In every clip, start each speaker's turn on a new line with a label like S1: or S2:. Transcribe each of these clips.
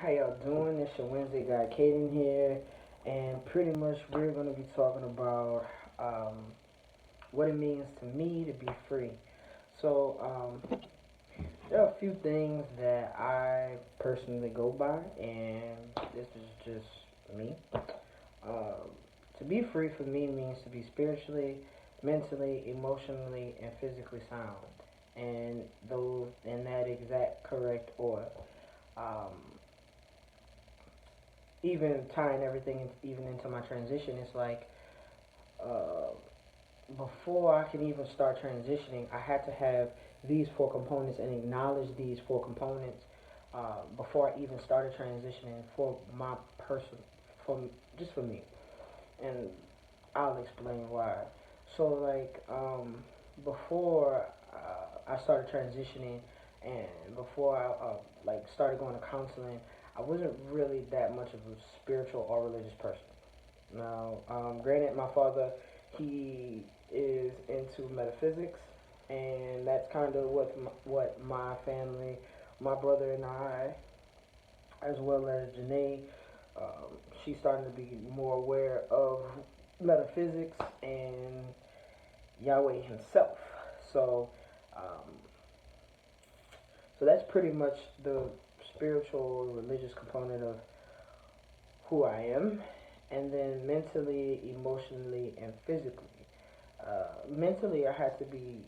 S1: How y'all doing? It's your Wednesday guy, Khaiden here, and pretty much we're gonna be talking about what it means to me to be free. So there are a few things that I personally go by, and this is just me. Um, to be free for me means to be spiritually, mentally, emotionally, and physically sound, and those in that exact correct order. Um, Even tying everything even into my transition, it's like uh, before I can even start transitioning, I had to have these four components and acknowledge these four components before I even started transitioning for my person, for just for me, and I'll explain why. So before I started transitioning and before I started going to counseling, I wasn't really that much of a spiritual or religious person. Now, granted, my father, he is into metaphysics, and that's kind of what my family, my brother and I, as well as Janae, she's starting to be more aware of metaphysics and Yahweh himself. So, um, so that's pretty much the spiritual religious component of who I am, and then mentally, emotionally, and physically. Mentally, I had to be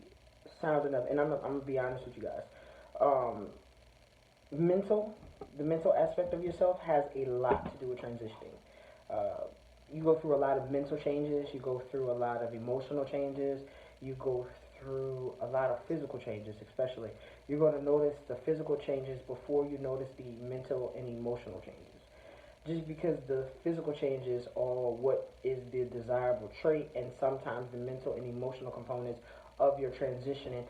S1: sound enough, and I'm gonna be honest with you guys. Um, mental, the mental aspect of yourself has a lot to do with transitioning. Uh, you go through a lot of mental changes, you go through a lot of emotional changes, you go through a lot of physical changes, especially. You're going to notice the physical changes before you notice the mental and emotional changes. Just because the physical changes are what is the desirable trait, and sometimes the mental and emotional components of your transition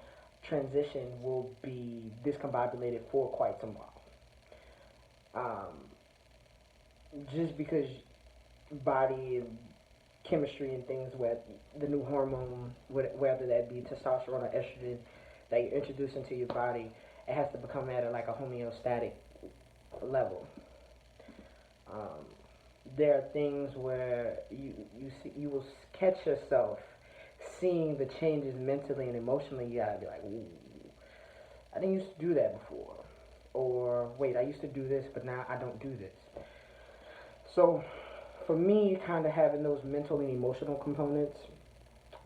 S1: will be discombobulated for quite some while. Just because body and chemistry and things with the new hormone, whether that be testosterone or estrogen, that you introduce into your body, it has to become at a homeostatic level. Um, there are things where you will catch yourself seeing the changes mentally and emotionally. You gotta be like, ooh, I didn't used to do that before, or wait, I used to do this, but now I don't do this. So for me, kind of having those mental and emotional components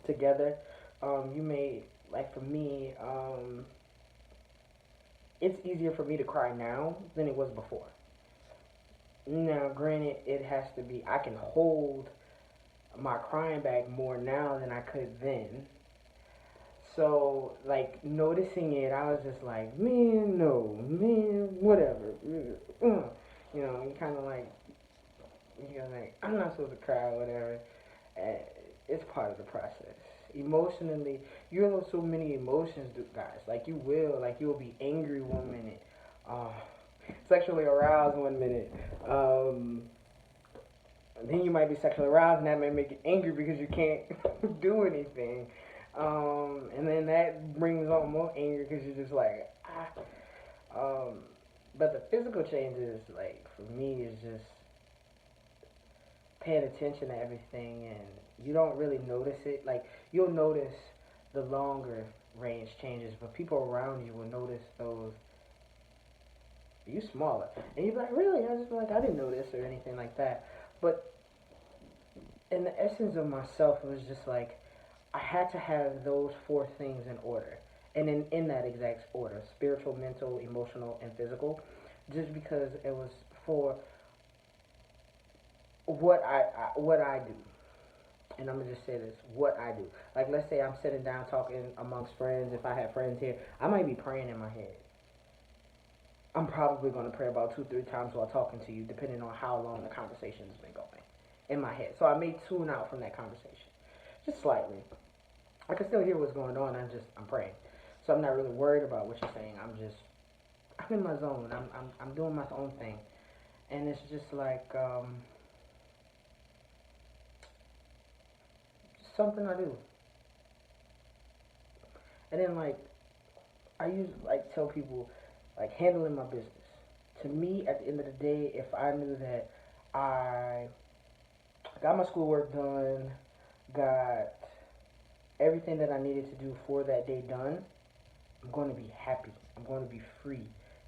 S1: together, you may like for me, it's easier for me to cry now than it was before. Now, granted, it has to be, I can hold my crying back more now than I could then. So, like, noticing it, I was just like, man, no, man, whatever. You know, I'm not supposed to cry or whatever. Uh, it's part of the process. Emotionally, you know so many emotions, guys. Like, you'll be angry one minute, uh, sexually aroused one minute. Um, then you might be sexually aroused, and that may make you angry because you can't do anything. And then that brings on more anger because you're just like, ah. Um, but the physical changes, like, for me, is just paying attention to everything, and you don't really notice it. Like, you'll notice the longer range changes, but people around you will notice those. You smaller, and you're like, really? I just feel like I didn't notice or anything like that. But in the essence of myself, it was just like I had to have those four things in order, and in that exact order: spiritual, mental, emotional, and physical. Just because it was for what I do. And I'm gonna just say this: what I do. Like, let's say I'm sitting down talking amongst friends. If I have friends here, I might be praying in my head. I'm probably gonna pray about 2, 3 times while talking to you, depending on how long the conversation has been going in my head. So I may tune out from that conversation, just slightly. I can still hear what's going on. I'm praying, so I'm not really worried about what you're saying. I'm in my zone. I'm doing my own thing, and it's just like something I do. And then I use tell people handling my business. to me, at the end of the day, if I knew that I got my schoolwork done, got everything that I needed to do for that day done, I'm going to be happy. I'm going to be free.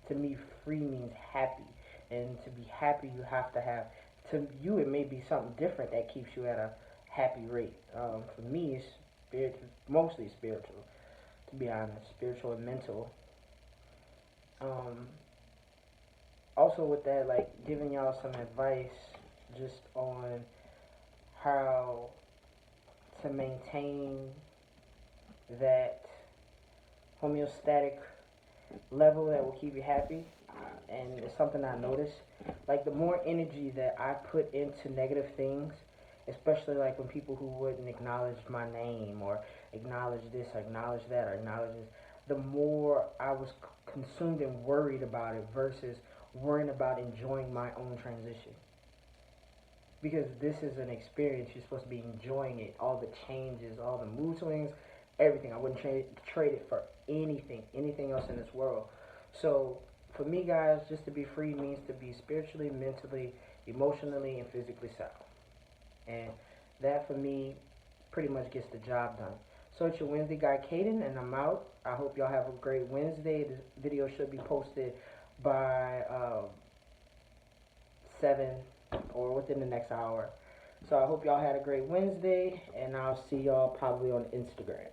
S1: To me, free means happy. And to be happy, you have to have, to you, it may be something different that keeps you at a happy rate. For me, it's mostly spiritual, to be honest, spiritual and mental. Um, Also, with that, like giving y'all some advice just on how to maintain that homeostatic level that will keep you happy. And it's something I noticed. Like the more energy that I put into negative things, especially like when people who wouldn't acknowledge my name or acknowledge this, or acknowledge that, or acknowledge this, the more I was consumed and worried about it versus worrying about enjoying my own transition. Because this is an experience, you're supposed to be enjoying it. All the changes, all the mood swings, everything. I wouldn't trade it for anything else in this world. So for me, guys, just to be free means to be spiritually, mentally, emotionally, and physically sound. And that for me pretty much gets the job done. So it's your Wednesday guy, Khaiden, and I'm out. I hope y'all have a great Wednesday. This video should be posted by 7 or within the next hour. So I hope y'all had a great Wednesday, and I'll see y'all probably on Instagram.